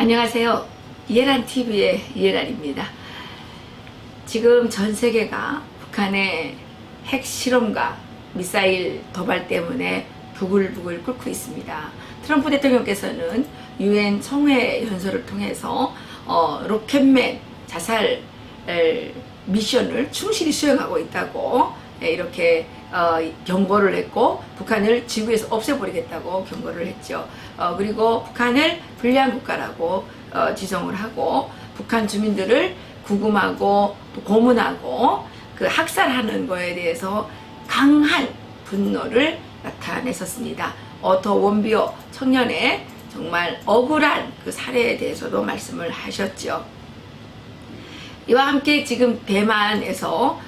안녕하세요. 이해란TV의 이해란입니다. 지금 전 세계가 북한의 핵 실험과 미사일 도발 때문에 부글부글 끓고 있습니다. 트럼프 대통령께서는 유엔 총회 연설을 통해서 로켓맨 자살 미션을 충실히 수행하고 있다고 이렇게 경고를 했고, 북한을 지구에서 없애버리겠다고 경고를 했죠. 그리고 북한을 불량 국가라고 지정을 하고, 북한 주민들을 구금하고 또 고문하고 그 학살하는 거에 대해서 강한 분노를 나타냈었습니다. 오토 원비오 청년의 정말 억울한 그 사례에 대해서도 말씀을 하셨죠. 이와 함께 지금 대만에서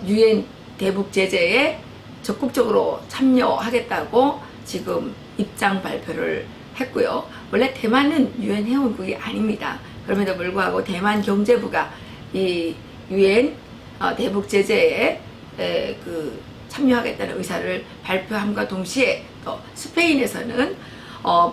유엔 대북 제재에 적극적으로 참여하겠다고 지금 입장 발표를 했고요. 원래 대만은 유엔 회원국이 아닙니다. 그럼에도 불구하고 대만 경제부가 이 유엔 대북 제재에 참여하겠다는 의사를 발표함과 동시에 또 스페인에서는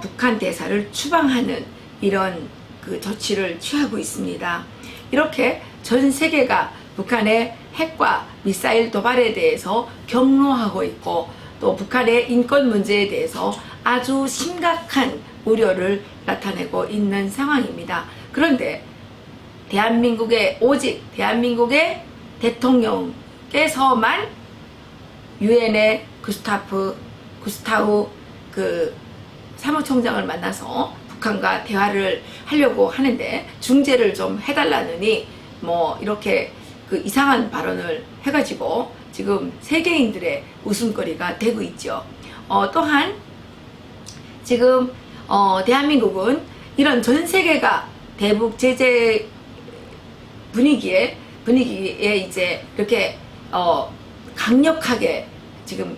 북한 대사를 추방하는 이런 그 조치를 취하고 있습니다. 이렇게 전 세계가 북한의 핵과 미사일 도발에 대해서 경로하고 있고, 또 북한의 인권 문제에 대해서 아주 심각한 우려를 나타내고 있는 상황입니다. 그런데 오직 대한민국의 대통령께서만 유엔의 구스타우 그 사무총장을 만나서 북한과 대화를 하려고 하는데, 중재를 좀 해달라느니 뭐 이렇게 그 이상한 발언을 해가지고 지금 세계인들의 웃음거리가 되고 있죠. 또한 지금 대한민국은 이런 전 세계가 대북 제재 분위기에 이제 이렇게 강력하게 지금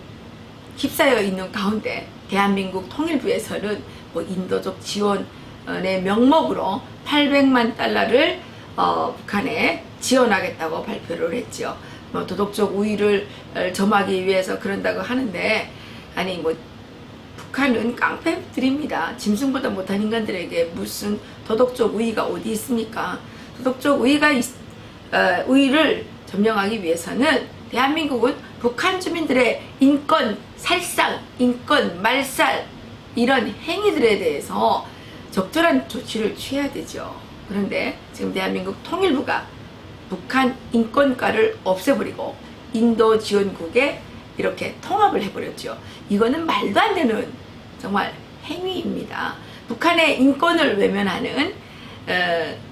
휩싸여 있는 가운데, 대한민국 통일부에서는 뭐 인도적 지원의 명목으로 800만 달러를 북한에 지원하겠다고 발표를 했죠. 뭐 도덕적 우위를 점하기 위해서 그런다고 하는데, 아니 뭐 북한은 깡패들입니다. 짐승보다 못한 인간들에게 무슨 도덕적 우위가 어디 있습니까? 도덕적 우위를 점령하기 위해서는 대한민국은 북한 주민들의 인권 살상, 인권 말살, 이런 행위들에 대해서 적절한 조치를 취해야 되죠. 그런데 지금 대한민국 통일부가 북한 인권과를 없애버리고 인도 지원국에 이렇게 통합을 해버렸죠. 이거는 말도 안 되는 정말 행위입니다. 북한의 인권을 외면하는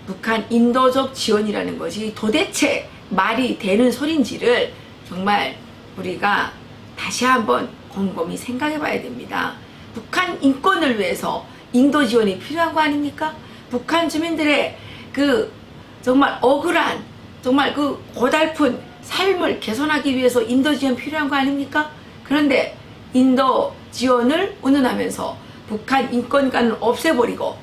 북한 인도적 지원이라는 것이 도대체 말이 되는 소린지를 정말 우리가 다시 한번 곰곰이 생각해 봐야 됩니다. 북한 인권을 위해서 인도 지원이 필요한 거 아닙니까? 북한 주민들의 그 정말 억울한, 정말 그 고달픈 삶을 개선하기 위해서 인도 지원 필요한 거 아닙니까? 그런데 인도 지원을 운운하면서 북한 인권관을 없애버리고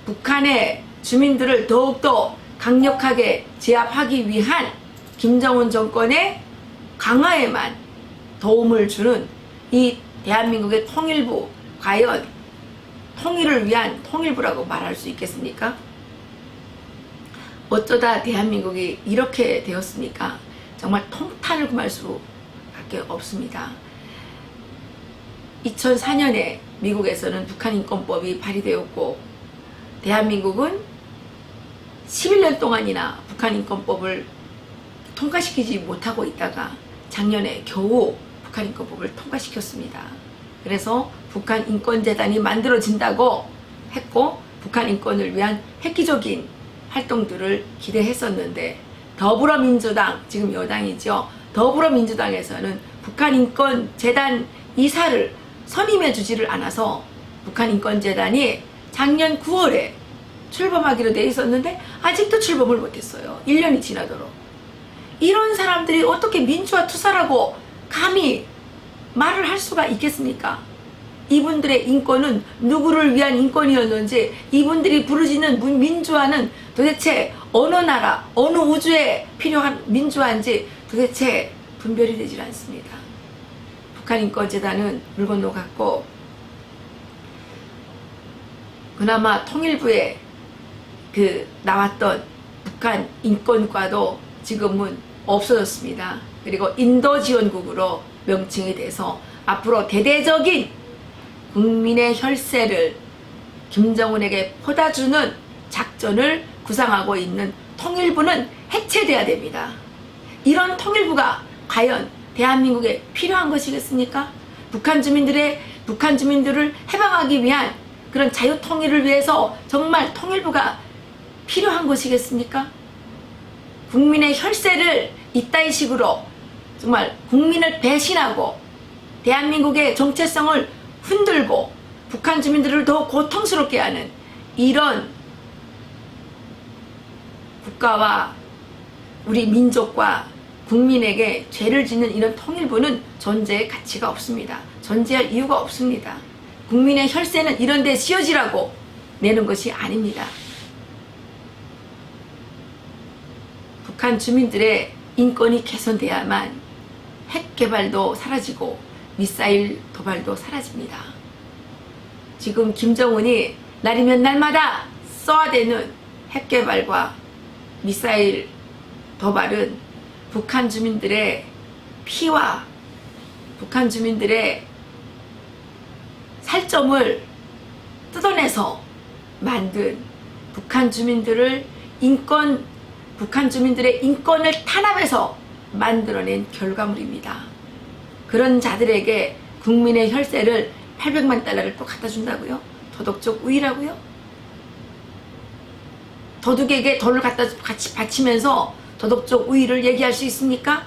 북한의 주민들을 더욱더 강력하게 제압하기 위한 김정은 정권의 강화에만 도움을 주는 이 대한민국의 통일부, 과연 통일을 위한 통일부라고 말할 수 있겠습니까? 어쩌다 대한민국이 이렇게 되었습니까? 정말 통탄을 금할 수밖에 없습니다. 2004년에 미국에서는 북한인권법이 발의되었고, 대한민국은 11년 동안이나 북한인권법을 통과시키지 못하고 있다가 작년에 겨우 북한인권법을 통과시켰습니다. 그래서 북한인권재단이 만들어진다고 했고, 북한인권을 위한 획기적인 활동들을 기대했었는데, 더불어민주당, 지금 여당이죠. 더불어민주당에서는 북한인권재단 이사를 선임해 주지를 않아서 북한인권재단이 작년 9월에 출범하기로 돼 있었는데 아직도 출범을 못했어요. 1년이 지나도록. 이런 사람들이 어떻게 민주화 투사라고 감히 말을 할 수가 있겠습니까? 이분들의 인권은 누구를 위한 인권이었는지, 이분들이 부르짖는 민주화는 도대체 어느 나라, 어느 우주에 필요한 민주화인지 도대체 분별이 되질 않습니다. 북한인권재단은 물 건너갔고, 그나마 통일부에 나왔던 북한 인권과도 지금은 없어졌습니다. 그리고 인도지원국으로 명칭이 돼서 앞으로 대대적인 국민의 혈세를 김정은에게 퍼다주는 작전을 구상하고 있는 통일부는 해체돼야 됩니다. 이런 통일부가 과연 대한민국에 필요한 것이겠습니까? 북한 주민들을 해방하기 위한 그런 자유통일을 위해서 정말 통일부가 필요한 것이겠습니까? 국민의 혈세를 이따위 식으로 정말 국민을 배신하고 대한민국의 정체성을 흔들고 북한 주민들을 더 고통스럽게 하는 이런 국가와 우리 민족과 국민에게 죄를 짓는 이런 통일부는 존재의 가치가 없습니다. 존재할 이유가 없습니다. 국민의 혈세는 이런 데 씌워지라고 내는 것이 아닙니다. 북한 주민들의 인권이 개선돼야만 핵 개발도 사라지고 미사일 도발도 사라집니다. 지금 김정은이 날이면 날마다 쏘아대는 핵 개발과 미사일 도발은 북한 주민들의 피와 북한 주민들의 살점을 뜯어내서 만든 북한 주민들의 인권을 탄압해서 만들어낸 결과물입니다. 그런 자들에게 국민의 혈세를 800만 달러를 또 갖다 준다고요? 도덕적 우위라고요? 도둑에게 돈을 갖다 같이 바치면서 도덕적 우위를 얘기할 수 있습니까?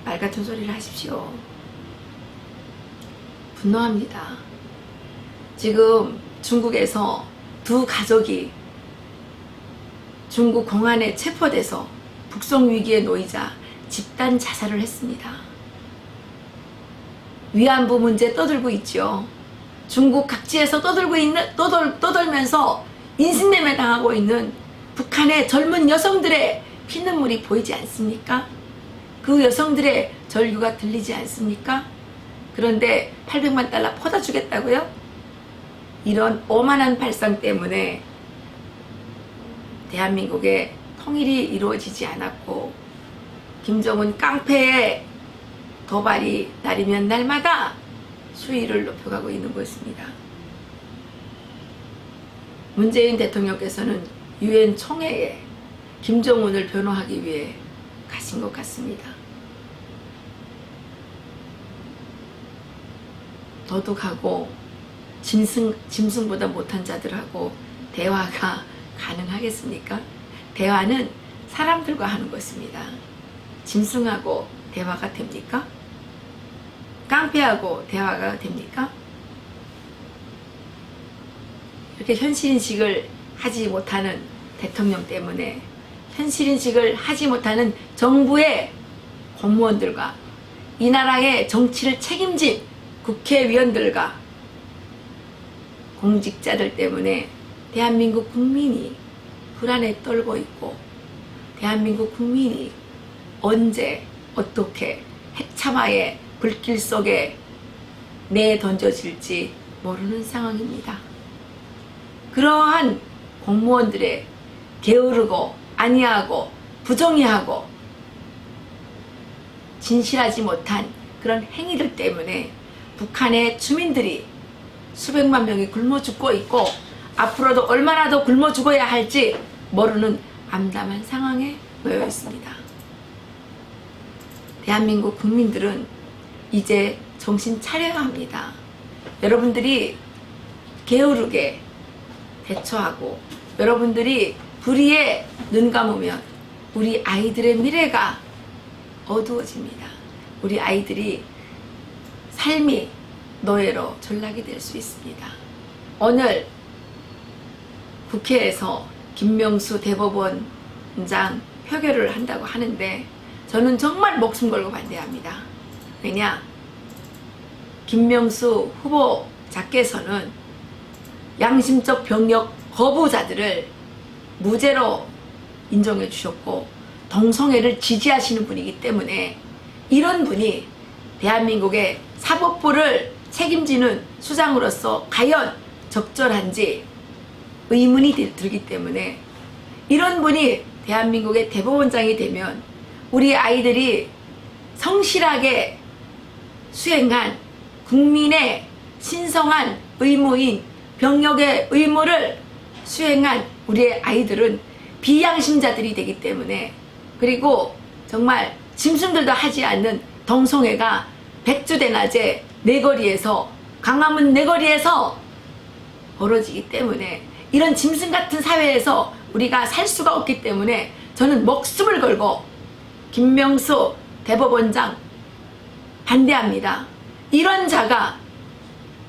말 같은 소리를 하십시오. 분노합니다. 지금 중국에서 두 가족이 중국 공안에 체포돼서 북송 위기에 놓이자 집단 자살을 했습니다. 위안부 문제 떠들고 있죠. 중국 각지에서 떠돌면서 인신매매 당하고 있는 북한의 젊은 여성들의 피눈물이 보이지 않습니까? 그 여성들의 절규가 들리지 않습니까? 그런데 800만 달러 퍼다 주겠다고요? 이런 오만한 발상 때문에 대한민국의 통일이 이루어지지 않았고 김정은 깡패의 도발이 날이면 날마다 수위를 높여가고 있는 것입니다. 문재인 대통령께서는 유엔 총회에 김정은을 변호하기 위해 가신 것 같습니다. 도둑하고 짐승보다 못한 자들하고 대화가 가능하겠습니까? 대화는 사람들과 하는 것입니다. 짐승하고 대화가 됩니까? 깡패하고 대화가 됩니까? 이렇게 현실인식을 하지 못하는 대통령 때문에 현실인식을 하지 못하는 정부의 공무원들과 이 나라의 정치를 책임진 국회의원들과 공직자들 때문에 대한민국 국민이 불안에 떨고 있고 대한민국 국민이 언제 어떻게 핵참화의 불길 속에 내던져질지 모르는 상황입니다. 그러한 공무원들의 게으르고 안이하고 부정의하고 진실하지 못한 그런 행위들 때문에 북한의 주민들이 수백만 명이 굶어 죽고 있고 앞으로도 얼마나 더 굶어 죽어야 할지 모르는 암담한 상황에 놓여 있습니다. 대한민국 국민들은 이제 정신 차려야 합니다. 여러분들이 게으르게 대처하고 여러분들이 불의에 눈 감으면 우리 아이들의 미래가 어두워집니다. 우리 아이들이 삶이 노예로 전락이 될 수 있습니다. 오늘 국회에서 김명수 대법원장 표결을 한다고 하는데 저는 정말 목숨 걸고 반대합니다. 왜냐? 김명수 후보자께서는 양심적 병력 거부자들을 무죄로 인정해 주셨고 동성애를 지지하시는 분이기 때문에 이런 대한민국의 사법부를 책임지는 수장으로서 과연 적절한지 의문이 들기 때문에 이런 분이 대한민국의 대법원장이 되면 우리 아이들이 성실하게 수행한 국민의 신성한 의무인 병역의 의무를 수행한 우리의 아이들은 비양심자들이 되기 때문에, 그리고 정말 짐승들도 하지 않는 덩송회가 백주대낮에 내거리에서, 광화문 내거리에서 벌어지기 때문에, 이런 짐승 같은 사회에서 우리가 살 수가 없기 때문에 저는 목숨을 걸고 김명수 대법원장 반대합니다. 이런 자가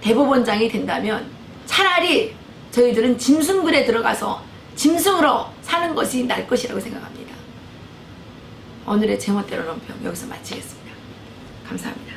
대법원장이 된다면 차라리 저희들은 짐승굴에 들어가서 짐승으로 사는 것이 나을 것이라고 생각합니다. 오늘의 제멋대로 논평 여기서 마치겠습니다. 감사합니다.